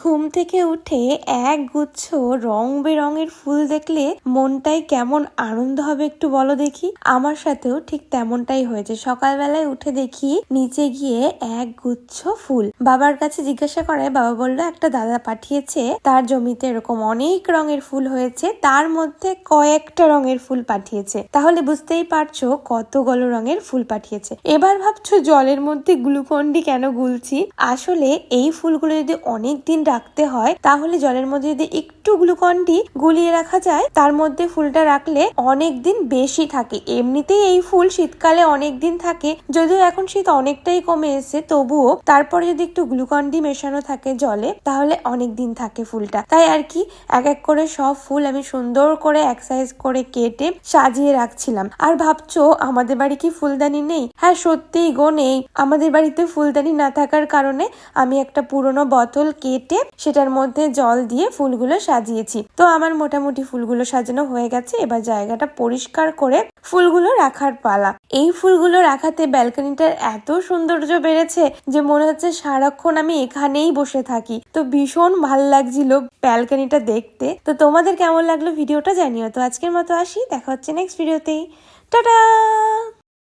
ঘুম থেকে উঠে এক গুচ্ছ রং বেরঙের ফুল দেখলে মনটাই কেমন আনন্দ হবে একটু বলো দেখি। আমার সাথেও ঠিক তেমনটাই হয়েছে। সকালবেলায় উঠে দেখি নিচে গিয়ে এক গুচ্ছ ফুল। বাবার কাছে জিজ্ঞাসা করায় বাবা বললো একটা দাদা পাঠিয়েছে, তার জমিতে এরকম অনেক রঙের ফুল হয়েছে, তার মধ্যে কয়েকটা রঙের ফুল পাঠিয়েছে। তাহলে বুঝতেই পারছো কতগুলো রঙের ফুল পাঠিয়েছে। এবার ভাবছো জলের মধ্যে গ্লুকন্ডি কেন গুলছি। আসলে এই ফুলগুলো যদি অনেক দিন রাখতে হয় তাহলে জলের মধ্যে যদি একটু গ্লুকন্ডি গুলিয়ে রাখা যায়, তার মধ্যে ফুলটা রাখলে অনেক দিন বেশি থাকে। এমনিতেই এই ফুল শীতকালে অনেক দিন থাকে, যদিও এখন শীত অনেকটাই কমে এসেছে, তবুও তারপরে যদি একটু গ্লুকন্ডি মেশানো থাকে জলে তাহলে অনেক দিন থাকে ফুলটা। তাই আর কি এক এক করে সব ফুল আমি সুন্দর করে এক সাইজ করে কেটে সাজিয়ে রাখছিলাম। আর ভাবছো আমাদের বাড়ি কি ফুলদানি নেই? হ্যাঁ সত্যিই গো নেই। আমাদের বাড়িতে ফুলদানি না থাকার কারণে আমি একটা পুরনো বোতল কেটে সেটার মধ্যে জল দিয়ে ফুলগুলো সাজিয়েছি। তো আমার মোটামুটি ফুলগুলো সাজানো হয়ে গেছে। এবার জায়গাটা পরিষ্কার করে ফুলগুলো রাখার পালা। এই ফুলগুলো রাখাতে ব্যালকনিটার এত সৌন্দর্য বেড়েছে যে মনে হচ্ছে সারাক্ষণ আমি এখানেই বসে থাকি। তো ভীষণ ভাল লাগছিল ব্যালকনিটা দেখতে। তো তোমাদের কেমন লাগলো ভিডিওটা জানিও। তো আজকের মতো আসি, দেখা হচ্ছে নেক্সট ভিডিওতেই। টাটা।